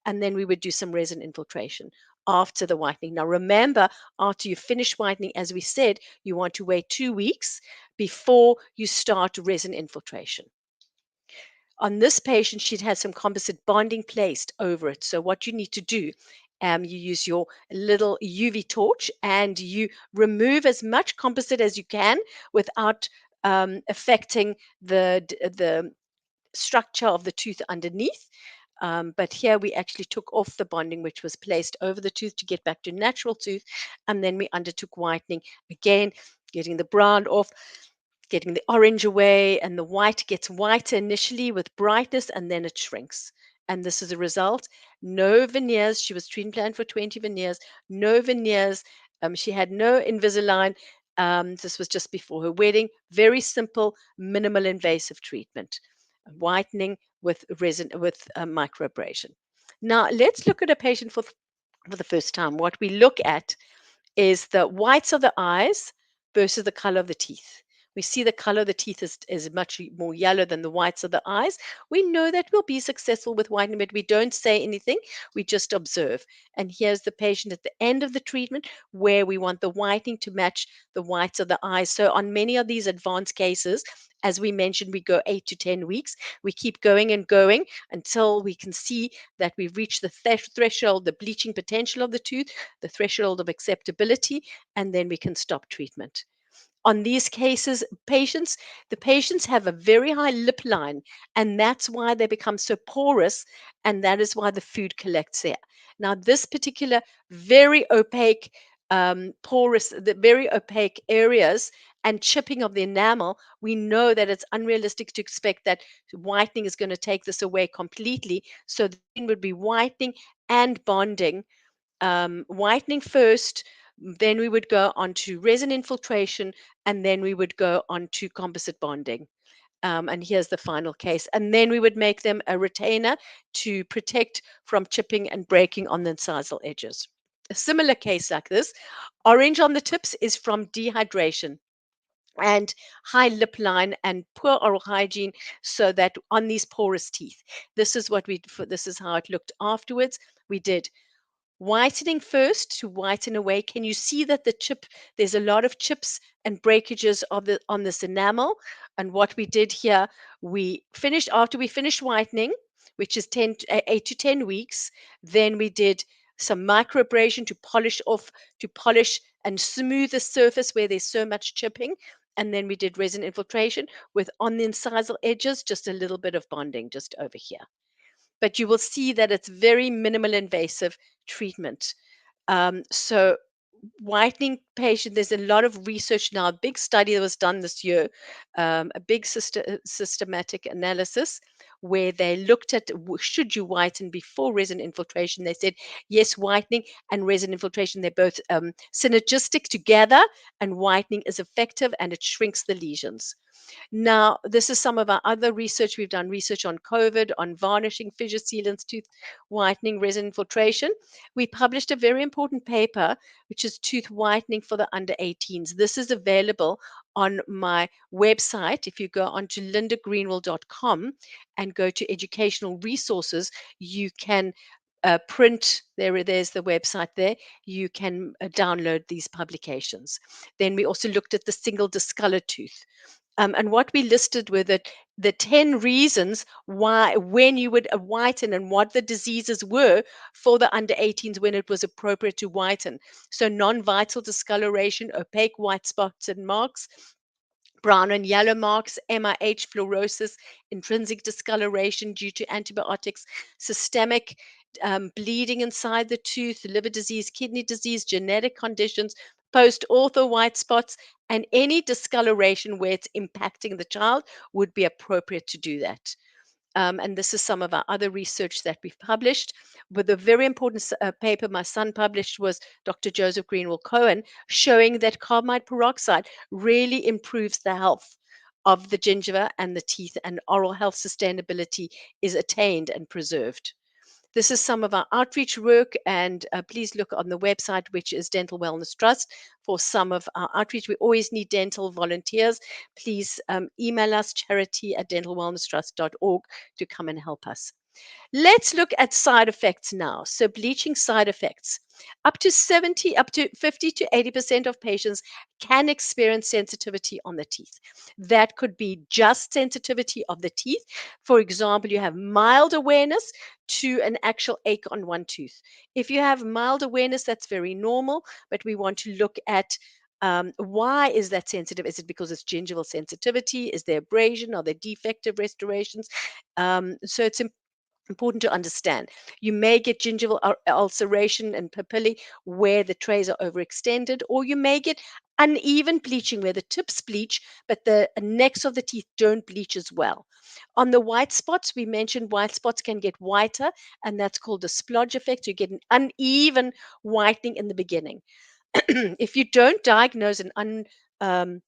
and then we would do some resin infiltration after the whitening. Now, remember, after you finish whitening, as we said, you want to wait 2 weeks before you start resin infiltration. On this patient, she'd had some composite bonding placed over it. So what you need to do, you use your little UV torch and you remove as much composite as you can without affecting the structure of the tooth underneath. But here we actually took off the bonding which was placed over the tooth to get back to natural tooth, and then we undertook whitening again, getting the brown off, getting the orange away, and the white gets whiter initially with brightness and then it shrinks. And this is a result. No veneers. She was treatment planned for 20 veneers. No veneers. She had no Invisalign. This was just before her wedding. Very simple, minimal invasive treatment. Whitening with resin with microabrasion. Now let's look at a patient for the first time. What we look at is the whites of the eyes versus the color of the teeth. We see the color of the teeth is much more yellow than the whites of the eyes. We know that we'll be successful with whitening, but we don't say anything. We just observe. And here's the patient at the end of the treatment where we want the whitening to match the whites of the eyes. So on many of these advanced cases, as we mentioned, we go 8 to 10 weeks. We keep going and going until we can see that we've reached the threshold, the bleaching potential of the tooth, the threshold of acceptability, and then we can stop treatment. On these cases, the patients have a very high lip line, and that's why they become so porous, and that is why the food collects there. Now, this particular very opaque, the very opaque areas and chipping of the enamel, we know that it's unrealistic to expect that whitening is going to take this away completely. So then would be whitening and bonding, whitening first, then we would go on to resin infiltration, and then we would go on to composite bonding. And here's the final case. And then we would make them a retainer to protect from chipping and breaking on the incisal edges. A similar case like this, orange on the tips, is from dehydration and high lip line and poor oral hygiene, so that on these porous teeth, this is how it looked afterwards. We did whitening first to whiten away. Can you see that there's a lot of chips and breakages on this enamel? And what we did here, after we finished whitening, which is 8 to 10 weeks, then we did some microabrasion to polish and smooth the surface where there's so much chipping. And then we did resin infiltration with, on the incisal edges, just a little bit of bonding just over here. But you will see that it's very minimal invasive treatment. So whitening patient, there's a lot of research now, a big study that was done this year, a big systematic analysis where they looked at, should you whiten before resin infiltration. They said yes, whitening and resin infiltration, they're both synergistic together, and whitening is effective and it shrinks the lesions. Now, this is some of our other research. We've done research on COVID, on varnishing, fissure sealants, tooth whitening, resin infiltration. We published a very important paper, which is tooth whitening for the under 18s. This is available on my website. If you go onto lindagreenwall.com and go to educational resources, you can print. There's the website there. You can download these publications. Then we also looked at the single discolored tooth. And what we listed were the 10 reasons why, when you would whiten, and what the diseases were for the under 18s when it was appropriate to whiten. So non-vital discoloration, opaque white spots and marks, brown and yellow marks, MIH, fluorosis, intrinsic discoloration due to antibiotics, systemic bleeding inside the tooth, liver disease, kidney disease, genetic conditions, post ortho white spots, and any discoloration where it's impacting the child would be appropriate to do that. And this is some of our other research that we've published. But the very important paper my son published was Dr. Joseph Greenwall Cohen, showing that carbamide peroxide really improves the health of the gingiva and the teeth, and oral health sustainability is attained and preserved. This is some of our outreach work, and please look on the website, which is Dental Wellness Trust, for some of our outreach. We always need dental volunteers. Please email us, charity@dentalwellnesstrust.org, to come and help us. Let's look at side effects now. So bleaching side effects. Up to 50 to 80% of patients can experience sensitivity on the teeth. That could be just sensitivity of the teeth. For example, you have mild awareness to an actual ache on one tooth. If you have mild awareness, that's very normal, but we want to look at why is that sensitive? Is it because it's gingival sensitivity? Is there abrasion? Are there defective restorations? So it's important to understand. You may get gingival ulceration and papillae where the trays are overextended, or you may get uneven bleaching where the tips bleach, but the necks of the teeth don't bleach as well. On the white spots, we mentioned white spots can get whiter, and that's called the splodge effect. You get an uneven whitening in the beginning. If you don't diagnose an um,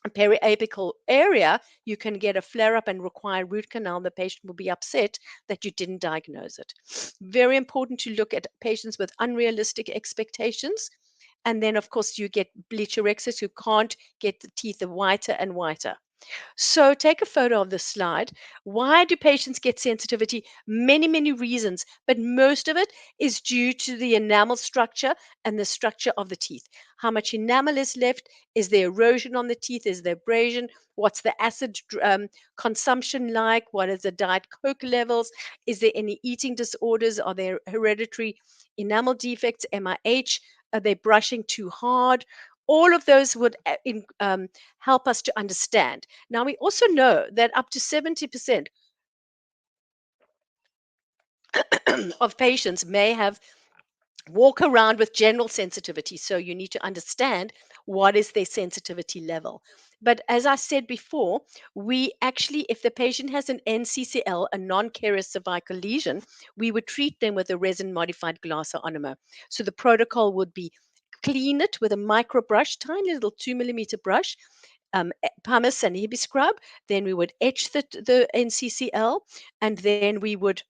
periapical area, you can get a flare up and require root canal. The patient will be upset that you didn't diagnose it. Very important to look at patients with unrealistic expectations. And then, of course, you get bleachorexis who can't get the teeth whiter and whiter. So take a photo of this slide. Why do patients get sensitivity? Many, many reasons, but most of it is due to the enamel structure and the structure of the teeth. How much enamel is left? Is there erosion on the teeth? Is there abrasion? What's the acid consumption like? What is the Diet Coke levels? Is there any eating disorders? Are there hereditary enamel defects, MIH? Are they brushing too hard? All of those would help us to understand. Now, we also know that up to 70% of patients may have walk around with general sensitivity. So you need to understand what is their sensitivity level. But as I said before, we actually, if the patient has an NCCL, a non-carious cervical lesion, we would treat them with a resin modified glass ionomer. So the protocol would be clean it with a micro brush, tiny little 2 millimeter brush, pumice and Hebe scrub. Then we would etch the NCCL, and then we would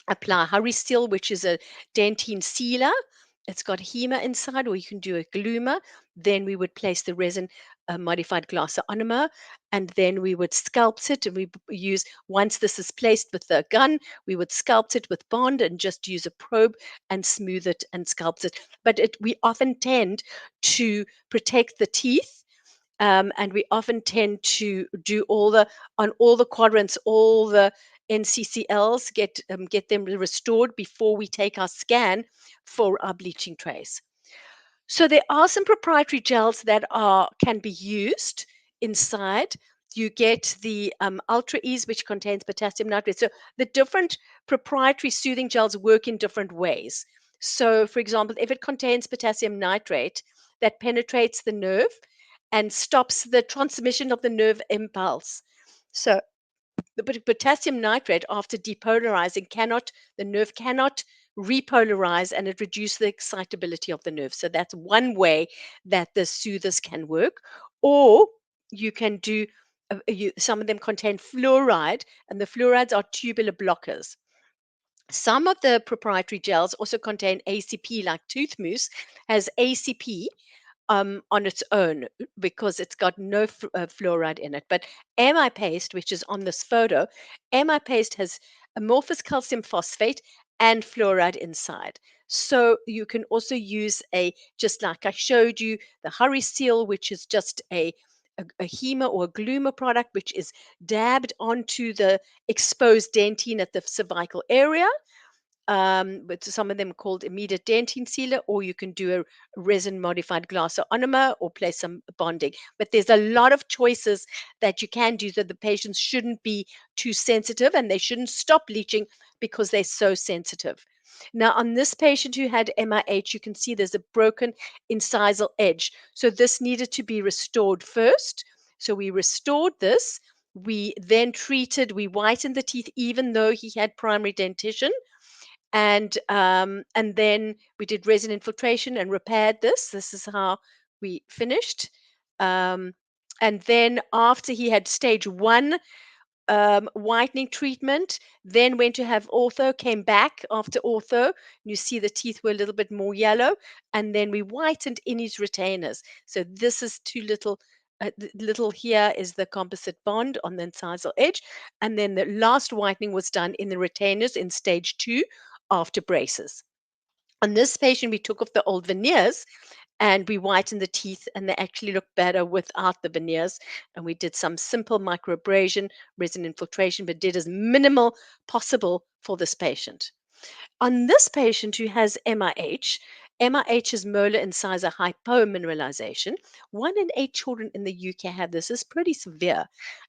apply Hurry Seal, which is a dentine sealer. It's got HEMA inside, or you can do a gloomer. Then we would place the resin modified glass ionomer, and then we would sculpt it. And we use, once this is placed with the gun, we would sculpt it with bond and just use a probe and smooth it and sculpt it. But we often tend to protect the teeth, and we often tend to do on all the quadrants, all the NCCLs, get them restored before we take our scan for our bleaching trays. So there are some proprietary gels that can be used inside. You get the Ultra Ease, which contains potassium nitrate. So the different proprietary soothing gels work in different ways. So, for example, if it contains potassium nitrate, that penetrates the nerve and stops the transmission of the nerve impulse. So the potassium nitrate, after depolarizing, the nerve cannot repolarize, and it reduces the excitability of the nerve. So that's one way that the soothers can work. Or you can do, some of them contain fluoride, and the fluorides are tubular blockers. Some of the proprietary gels also contain ACP, like tooth mousse has ACP on its own, because it's got no fluoride in it. But MI paste, which is on this photo, MI paste has amorphous calcium phosphate and fluoride inside. So you can also use just like I showed you, the Hurry Seal, which is just a HEMA or a Gluma product, which is dabbed onto the exposed dentine at the cervical area, but some of them are called immediate dentine sealer, or you can do a resin modified glass ionomer or place some bonding. But there's a lot of choices that you can do, that the patients shouldn't be too sensitive and they shouldn't stop bleaching because they're so sensitive. Now, on this patient who had MIH, you can see there's a broken incisal edge. So this needed to be restored first. So we restored this. We then treated, we whitened the teeth, even though he had primary dentition, and then we did resin infiltration and repaired this. This is how we finished. Um, and then after he had stage one whitening treatment, then went to have ortho, came back after ortho. You see the teeth were a little bit more yellow, and then we whitened in his retainers. So this is two little. Little here is the composite bond on the incisal edge, and then the last whitening was done in the retainers in stage two after braces. On this patient, we took off the old veneers and we whitened the teeth, and they actually look better without the veneers. And we did some simple microabrasion, resin infiltration, but did as minimal possible for this patient. On this patient who has MIH, MIH is molar incisor hypomineralization. 1 in 8 children in the UK have this. It's pretty severe.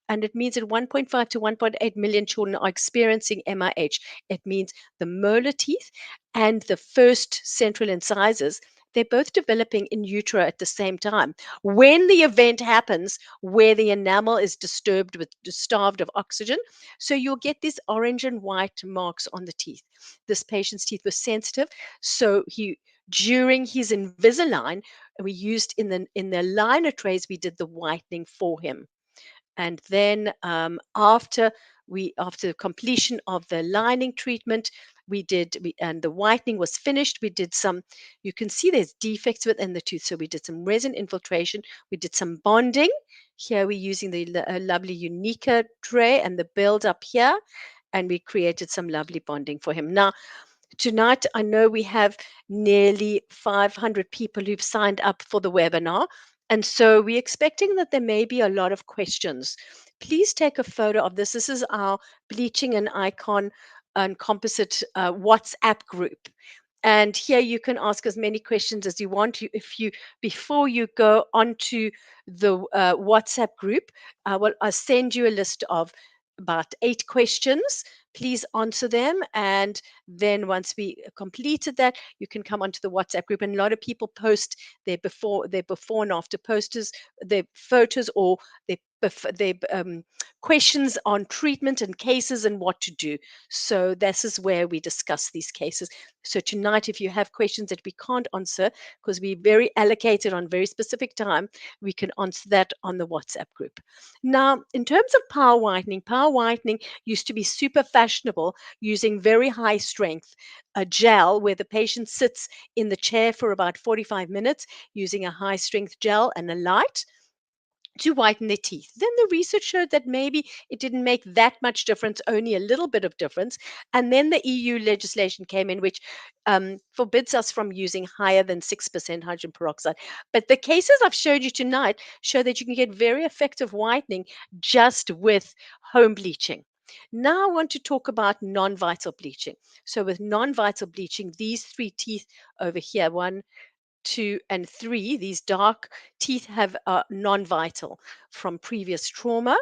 And it means that 1.5 to 1.8 million children are experiencing MIH. It means the molar teeth and the first central incisors, they're both developing in utero at the same time. When the event happens where the enamel is disturbed with starved of oxygen, so you'll get these orange and white marks on the teeth. This patient's teeth were sensitive, so he during his Invisalign, we used in the liner trays, we did the whitening for him. And then after completion of the lining treatment, and the whitening was finished. We did some, you can see there's defects within the tooth, so we did some resin infiltration, we did some bonding. Here we're using the lovely Unica tray and the build up here, and we created some lovely bonding for him. Now, tonight, I know we have nearly 500 people who've signed up for the webinar. And so we're expecting that there may be a lot of questions. Please take a photo of this. This is our Bleaching and Icon and Composite WhatsApp group. And here you can ask as many questions as you want. If you before you go onto the WhatsApp group, I'll send you a list of about 8 questions. Please answer them, and then once we completed that, you can come onto the WhatsApp group. And a lot of people post their before and after posters, their photos, or their questions on treatment and cases and what to do. So this is where we discuss these cases. So tonight, if you have questions that we can't answer because we're very allocated on very specific time, we can answer that on the WhatsApp group. Now, in terms of power whitening used to be super fashionable, using very high strength a gel where the patient sits in the chair for about 45 minutes using a high strength gel and a light to whiten their teeth. Then the research showed that maybe it didn't make that much difference, only a little bit of difference. And then the EU legislation came in, which forbids us from using higher than 6% hydrogen peroxide. But the cases I've showed you tonight show that you can get very effective whitening just with home bleaching. Now I want to talk about non-vital bleaching. So with non-vital bleaching, these 3 teeth over here, 1, 2, and 3, these dark teeth have non-vital from previous trauma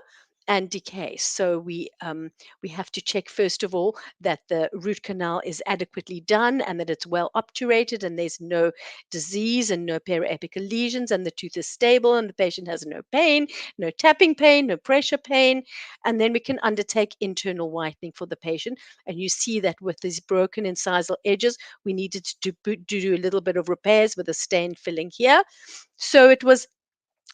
and decay. So we have to check first of all that the root canal is adequately done and that it's well obturated and there's no disease and no periapical lesions and the tooth is stable and the patient has no pain, no tapping pain, no pressure pain. And then we can undertake internal whitening for the patient. And you see that with these broken incisal edges, we needed to do a little bit of repairs with a stain filling here. So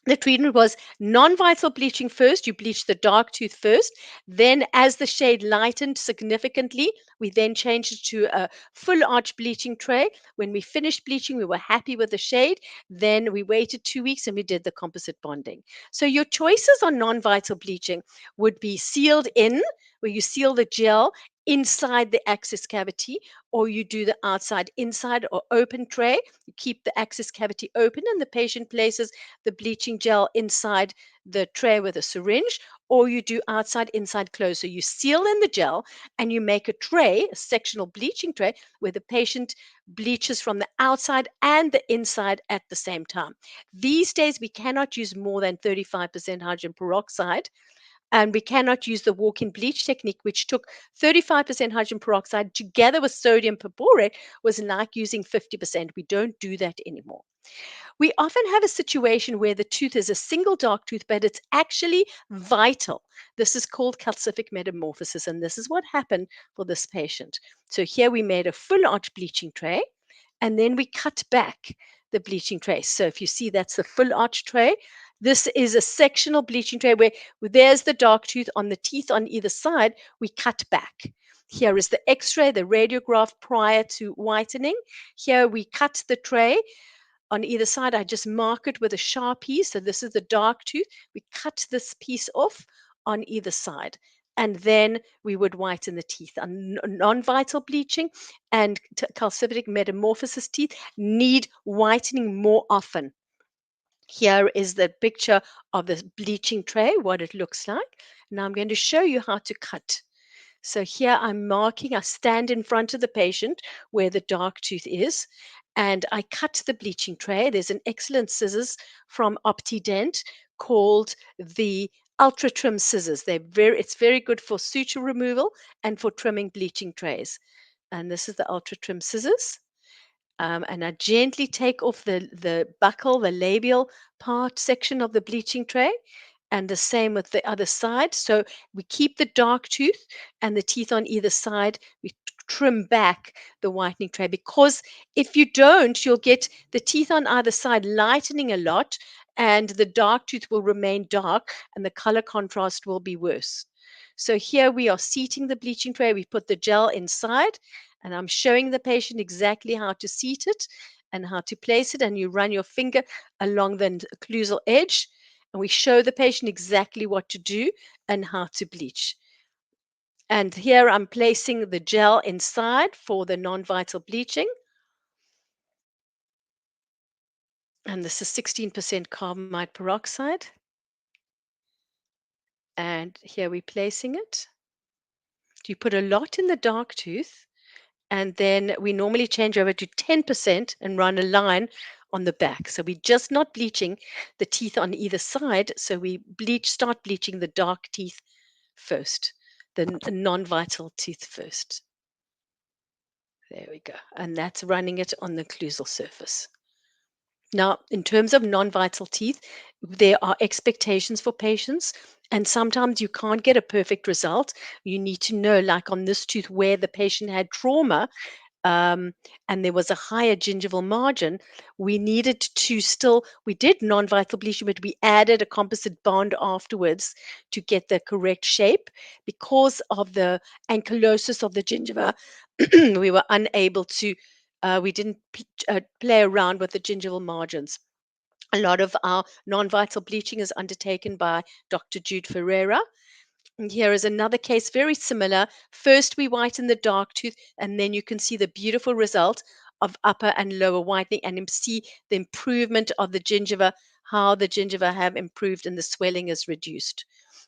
the treatment was non-vital bleaching first. You bleach the dark tooth first. Then, as the shade lightened significantly, we then changed it to a full arch bleaching tray. When we finished bleaching, we were happy with the shade. Then we waited 2 weeks and we did the composite bonding. So your choices on non-vital bleaching would be sealed in, where you seal the gel inside the access cavity, or you do the outside inside or open tray. You keep the access cavity open and the patient places the bleaching gel inside the tray with a syringe, or you do outside inside close. So you seal in the gel and you make a tray, a sectional bleaching tray, where the patient bleaches from the outside and the inside at the same time. These days, we cannot use more than 35% hydrogen peroxide, and we cannot use the walk in bleach technique, which took 35% hydrogen peroxide together with sodium perborate, was like using 50%. We don't do that anymore. We often have a situation where the tooth is a single dark tooth, but it's actually vital. This is called calcific metamorphosis, and this is what happened for this patient. So here we made a full arch bleaching tray, and then we cut back the bleaching tray. So if you see, that's the full arch tray. This is a sectional bleaching tray where there's the dark tooth on the teeth on either side. We cut back. Here is the x-ray, the radiograph prior to whitening. Here we cut the tray on either side. I just mark it with a Sharpie. So this is the dark tooth. We cut this piece off on either side. And then we would whiten the teeth. And non-vital bleaching and calcific metamorphosis teeth need whitening more often. Here is the picture of the bleaching tray, what it looks like. Now I'm going to show you how to cut. So here I'm marking, I stand in front of the patient where the dark tooth is, and I cut the bleaching tray. There's an excellent scissors from Optident called the Ultra Trim scissors. It's very good for suture removal and for trimming bleaching trays. And this is the Ultra Trim scissors. And I gently take off the buckle, the labial part section of the bleaching tray, and the same with the other side. So we keep the dark tooth and the teeth on either side. We trim back the whitening tray, because if you don't, you'll get the teeth on either side lightening a lot, and the dark tooth will remain dark, and the color contrast will be worse. So here we are seating the bleaching tray. We put the gel inside, and I'm showing the patient exactly how to seat it and how to place it. And you run your finger along the occlusal edge, and we show the patient exactly what to do and how to bleach. And here I'm placing the gel inside for the non-vital bleaching. And this is 16% carbamide peroxide. And here we're placing it. You put a lot in the dark tooth, and then we normally change over to 10% and run a line on the back. So we're just not bleaching the teeth on either side. So we start bleaching the dark teeth first, the non-vital teeth first. There we go. And that's running it on the occlusal surface. Now, in terms of non-vital teeth, there are expectations for patients, and sometimes you can't get a perfect result. You need to know, like on this tooth, where the patient had trauma, um, and there was a higher gingival margin. We needed to still, we did non-vital bleaching, but we added a composite bond afterwards to get the correct shape. Because of the ankylosis of the gingiva, we were unable to, we didn't play around with the gingival margins. A lot of our non-vital bleaching is undertaken by Dr. Jude Ferreira. And here is another case, very similar. First, we whiten the dark tooth, and then you can see the beautiful result of upper and lower whitening, and see the improvement of the gingiva, how the gingiva have improved and the swelling is reduced.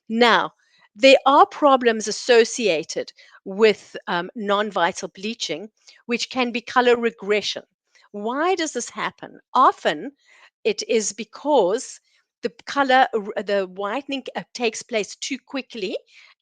Now, there are problems associated with non-vital bleaching, which can be color regression. Why does this happen? Often it is because the whitening takes place too quickly,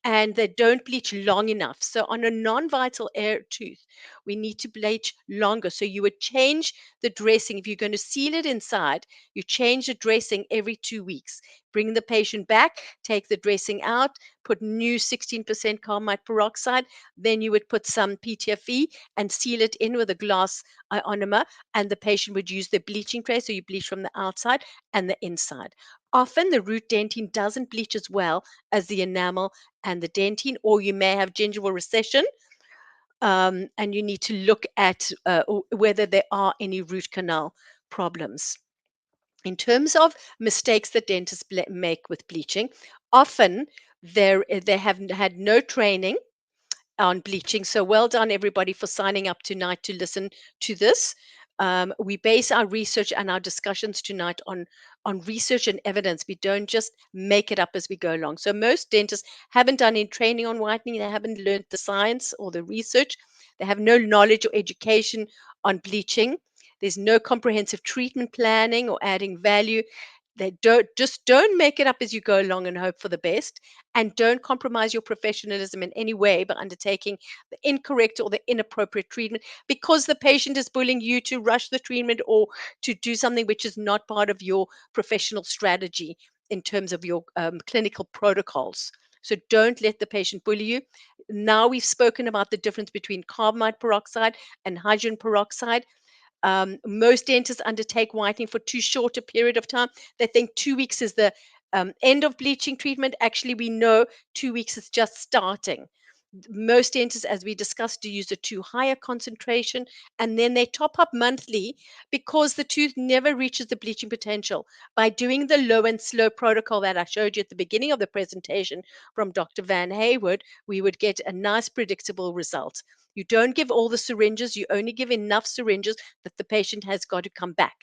and they don't bleach long enough. So on a non-vital air tooth, we need to bleach longer. So you would change the dressing. If you're going to seal it inside, you change the dressing every 2 weeks. Bring the patient back, take the dressing out, put new 16% carbamide peroxide. Then you would put some PTFE and seal it in with a glass ionomer, and the patient would use the bleaching tray. So you bleach from the outside and the inside. Often the root dentine doesn't bleach as well as the enamel and the dentine, or you may have gingival recession, and you need to look at whether there are any root canal problems. In terms of mistakes that dentists make with bleaching, often they have had no training, on bleaching. So well done, everybody, for signing up tonight to listen to this. We base our research and our discussions tonight on research and evidence. We don't just make it up as we go along. So most dentists haven't done any training on whitening. They haven't learned the science or the research. They have no knowledge or education on bleaching. There's no comprehensive treatment planning or adding value. They don't make it up as you go along and hope for the best, and don't compromise your professionalism in any way by undertaking the incorrect or the inappropriate treatment because the patient is bullying you to rush the treatment or to do something which is not part of your professional strategy in terms of your clinical protocols. So don't let the patient bully you. Now we've spoken about the difference between carbamide peroxide and hydrogen peroxide. Most dentists undertake whitening for too short a period of time. They think 2 weeks is the end of bleaching treatment. Actually, we know 2 weeks is just starting. Most dentists, as we discussed, do use a too higher concentration, and then they top up monthly because the tooth never reaches the bleaching potential. By doing the low and slow protocol that I showed you at the beginning of the presentation from Dr. Van Haywood, we would get a nice predictable result. You don't give all the syringes, you only give enough syringes that the patient has got to come back.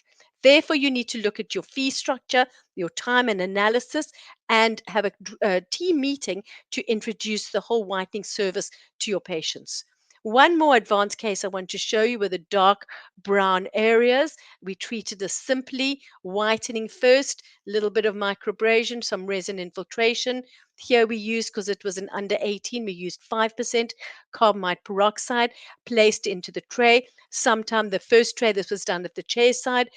Therefore, you need to look at your fee structure, your time and analysis, and have a team meeting to introduce the whole whitening service to your patients. One more advanced case I want to show you with the dark brown areas. We treated this simply, whitening first, a little bit of microabrasion, some resin infiltration. Here we used, because it was an under 18, we used 5% carbamide peroxide placed into the tray. Sometime the first tray, this was done at the chair side.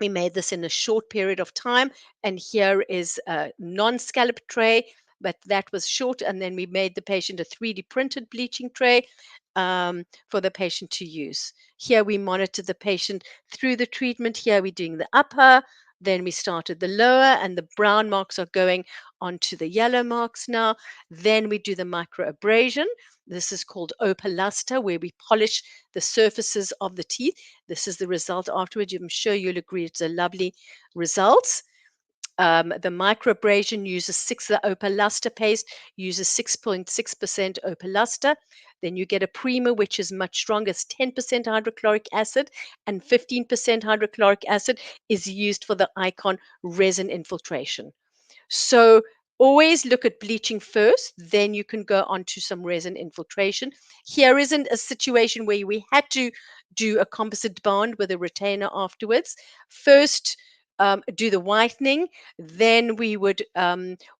We made this in a short period of time. And here is a non-scallop tray, but that was short. And then we made the patient a 3D printed bleaching tray for the patient to use. Here we monitored the patient through the treatment. Here we're doing the upper. Then we started the lower, and the brown marks are going onto the yellow marks now. Then we do the microabrasion. This is called opaluster, where we polish the surfaces of the teeth. This is the result afterwards. I'm sure you'll agree it's a lovely result. The microabrasion uses the opaluster paste uses 6.6% opaluster. Then you get a primer, which is much stronger. It's 10% hydrochloric acid, and 15% hydrochloric acid is used for the icon resin infiltration. So always look at bleaching first, then you can go on to some resin infiltration. Here isn't a situation where we had to do a composite bond with a retainer afterwards. First, do the whitening. Then we would,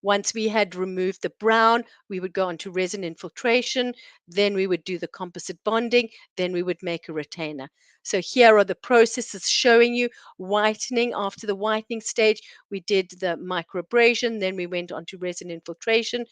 once we had removed the brown, we would go on to resin infiltration. Then we would do the composite bonding. Then we would make a retainer. So here are the processes showing you whitening. After the whitening stage, we did the microabrasion, then we went on to resin infiltration.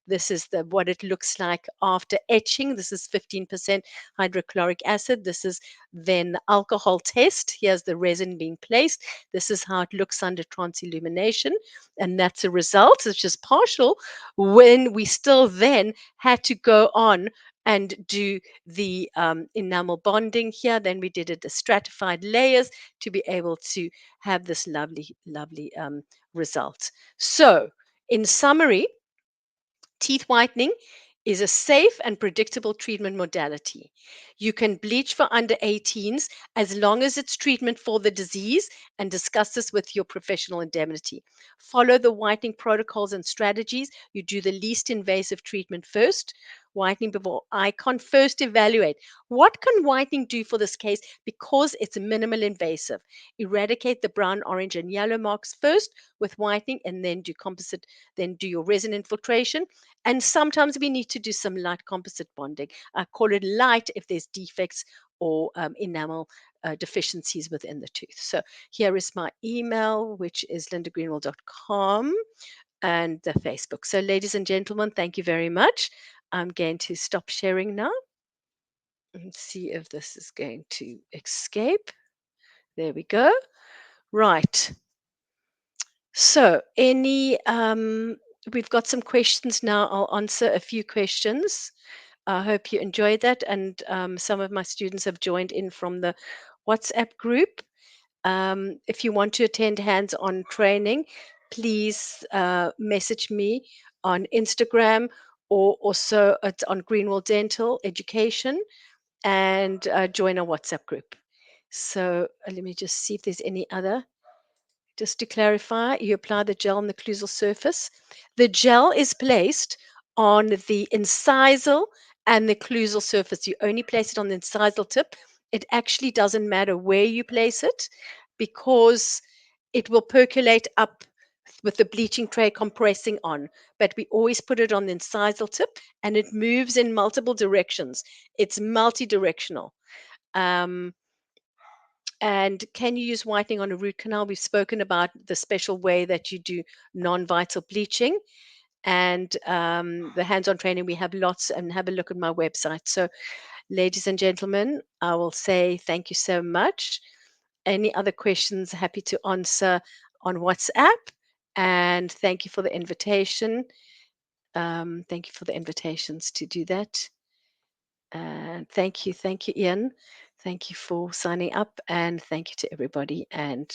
This is what it looks like after etching. This is 15% hydrochloric acid. This is then the alcohol test. Here's the resin being placed. This is how it looks under transillumination. And that's a result. It's just partial when we still then had to go on and do the enamel bonding here. Then we did it the stratified layers to be able to have this lovely, lovely result. So, in summary, teeth whitening is a safe and predictable treatment modality. You can bleach for under 18s as long as it's treatment for the disease, and discuss this with your professional indemnity. Follow the whitening protocols and strategies. You do the least invasive treatment first. Whitening before icon. First, evaluate what can whitening do for this case because it's minimal invasive. Eradicate the brown, orange, and yellow marks first with whitening, and then do composite. Then do your resin infiltration. And sometimes we need to do some light composite bonding. I call it light if there's defects or enamel deficiencies within the tooth. So here is my email, which is lindagreenwall.com, and the Facebook. So, ladies and gentlemen, thank you very much. I'm going to stop sharing now and see if this is going to escape. There we go. Right. So, we've got some questions now. I'll answer a few questions. I hope you enjoyed that. And some of my students have joined in from the WhatsApp group. If you want to attend hands on training, please message me on Instagram or also it's on Greenwall Dental Education, and join our WhatsApp group. So let me just see if there's any other. Just to clarify, you apply the gel on the occlusal surface. The gel is placed on the incisal and the occlusal surface. You only place it on the incisal tip. It actually doesn't matter where you place it because it will percolate up with the bleaching tray compressing on. But we always put it on the incisal tip and it moves in multiple directions. It's multi-directional. Um, and can you use whitening on a root canal? We've spoken about the special way that you do non-vital bleaching, and the hands-on training. We have lots, and have a look at my website. So, ladies and gentlemen, I will say thank you so much. Any other questions? Happy to answer on WhatsApp. And thank you for the invitation. Thank you for the invitations to do that. Thank you, Ian. Thank you for signing up, and thank you to everybody. And